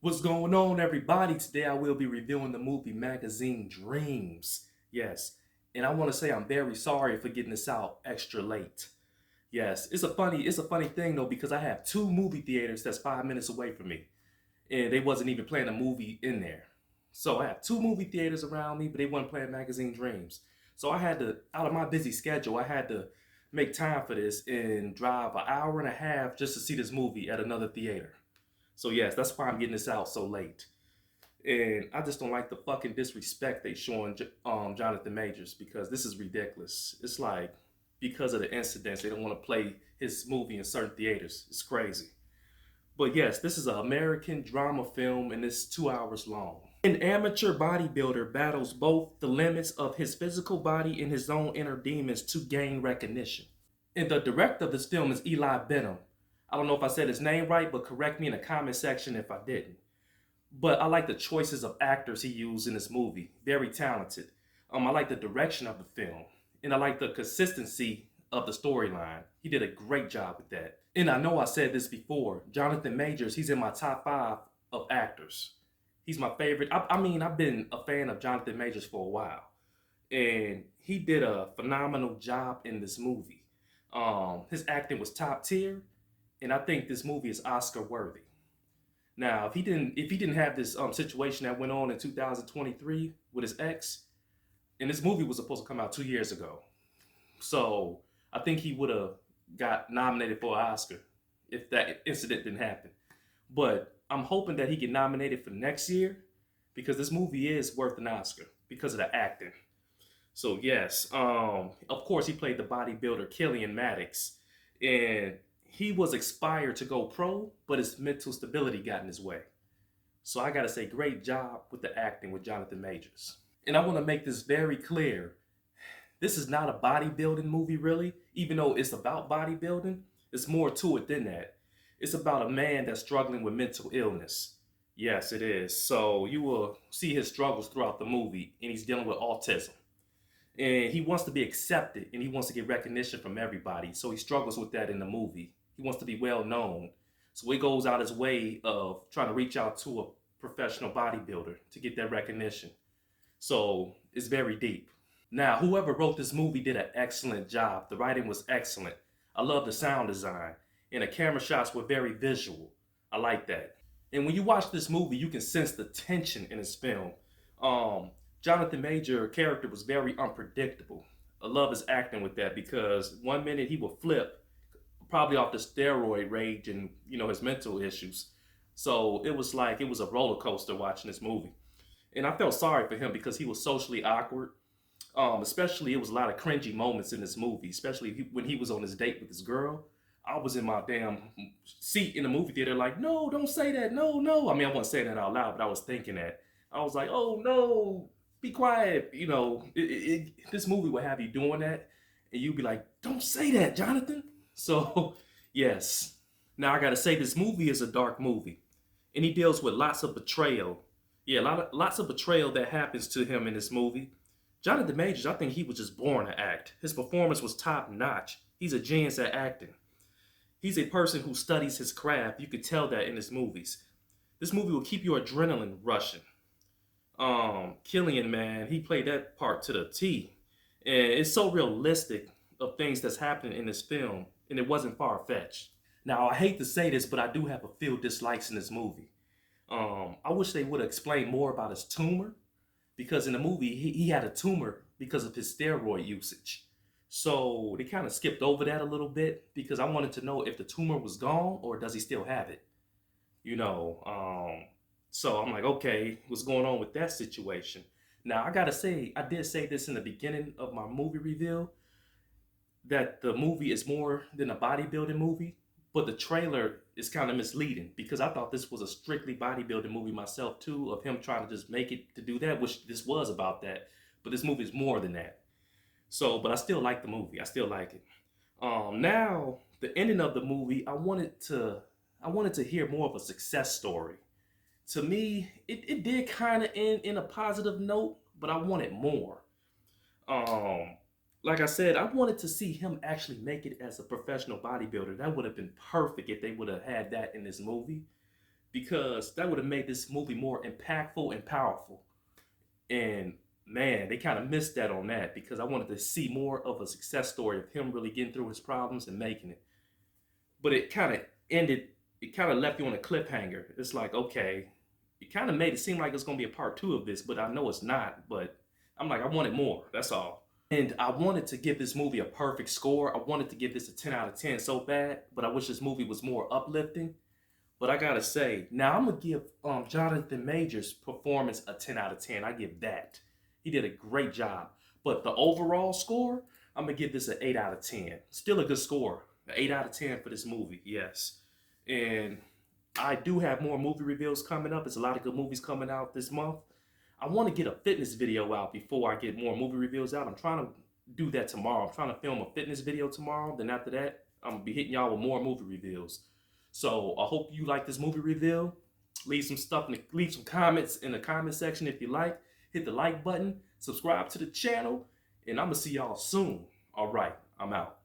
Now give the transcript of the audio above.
What's going on, everybody? Today I will be reviewing the movie Magazine Dreams. Yes, and I want to say I'm very sorry for getting this out extra late. Yes, it's a funny thing though because I have two movie theaters that's 5 minutes away from me, and they wasn't even playing a movie in there. So I have two movie theaters around me, but they weren't playing Magazine Dreams. So I had to, out of my busy schedule, I had to make time for this and drive an hour and a half just to see this movie at another theater. So yes, that's why I'm getting this out so late. And I just don't like the fucking disrespect they showing Jonathan Majors because this is ridiculous. It's like because of the incidents, they don't want to play his movie in certain theaters. It's crazy. But yes, this is an American drama film and it's 2 hours long. An amateur bodybuilder battles both the limits of his physical body and his own inner demons to gain recognition. And the director of this film is Eli Bynum. I don't know if I said his name right, but correct me in the comment section if I didn't. But I like the choices of actors he used in this movie. Very talented. I like the direction of the film. And I like the consistency of the storyline. He did a great job with that. And I know I said this before. Jonathan Majors, he's in my top 5 of actors. He's my favorite. I mean, I've been a fan of Jonathan Majors for a while. And he did a phenomenal job in this movie. His acting was top tier. And I think this movie is Oscar worthy. Now, if he didn't have this situation that went on in 2023 with his ex, and this movie was supposed to come out 2 years ago, so I think he would have got nominated for an Oscar if that incident didn't happen. But I'm hoping that he get nominated for next year because this movie is worth an Oscar because of the acting. So yes, of course he played the bodybuilder Killian Maddox, and he was expired to go pro, but his mental stability got in his way. So I gotta say, great job with the acting with Jonathan Majors. And I want to make this very clear. This is not a bodybuilding movie, really, even though it's about bodybuilding. It's more to it than that. It's about a man that's struggling with mental illness. Yes, it is. So you will see his struggles throughout the movie, and he's dealing with autism. And he wants to be accepted and he wants to get recognition from everybody. So he struggles with that in the movie. He wants to be well known. So he goes out his way of trying to reach out to a professional bodybuilder to get that recognition. So it's very deep. Now, whoever wrote this movie did an excellent job. The writing was excellent. I love the sound design. And the camera shots were very visual. I like that. And when you watch this movie, you can sense the tension in this film. Jonathan Major character was very unpredictable. I love his acting with that because one minute he will flip, probably off the steroid rage and his mental issues. So it was like it was a roller coaster watching this movie, and I felt sorry for him because he was socially awkward. Especially it was a lot of cringy moments in this movie, especially when he was on his date with this girl. I was in my damn seat in the movie theater, like, no, don't say that, no, no. I mean, I wasn't saying that out loud, but I was thinking that. I was like, oh no, be quiet. This movie will have you doing that, and you'd be like, don't say that, Jonathan. So, yes. Now I gotta say, this movie is a dark movie, and he deals with lots of betrayal. Yeah, lots of betrayal that happens to him in this movie. Jonathan Majors, I think he was just born to act. His performance was top notch. He's a genius at acting. He's a person who studies his craft. You could tell that in his movies. This movie will keep your adrenaline rushing. Killian, man, he played that part to the T. And it's so realistic of things that's happening in this film, and it wasn't far-fetched. Now, I hate to say this, but I do have a few dislikes in this movie. I wish they would have explained more about his tumor, because in the movie, he had a tumor because of his steroid usage. So they kind of skipped over that a little bit because I wanted to know if the tumor was gone or does he still have it? You know, so I'm like, okay, what's going on with that situation? Now, I gotta say, I did say this in the beginning of my movie review that the movie is more than a bodybuilding movie, but the trailer is kind of misleading because I thought this was a strictly bodybuilding movie myself too, of him trying to just make it to do that, which this was about that, but this movie is more than that. So, but I still like the movie. I still like it. Now the ending of the movie, I wanted to hear more of a success story. To me, it did kind of end in a positive note, but I wanted more. Um, like I said, I wanted to see him actually make it as a professional bodybuilder. That would have been perfect if they would have had that in this movie. because that would have made this movie more impactful and powerful. And man, they kind of missed that on that because I wanted to see more of a success story of him really getting through his problems and making it. But it kind of ended, it kind of left you on a cliffhanger. It's like, okay, it kind of made it seem like it's going to be a part two of this, but I know it's not. But I'm like, I wanted more. That's all. And I wanted to give this movie a perfect score. I wanted to give this a 10 out of 10 so bad, but I wish this movie was more uplifting. But I gotta say, now I'm gonna give Jonathan Majors' performance a 10 out of 10. I give that. He did a great job. But the overall score, I'm gonna give this an 8 out of 10. Still a good score. An 8 out of 10 for this movie, yes. And I do have more movie reviews coming up. There's a lot of good movies coming out this month. I want to get a fitness video out before I get more movie reviews out. I'm trying to do that tomorrow. I'm trying to film a fitness video tomorrow. Then after that, I'm gonna be hitting y'all with more movie reviews. So I hope you like this movie review. Leave some comments in the comment section if you like. Hit the like button, subscribe to the channel, and I'm gonna see y'all soon. All right, I'm out.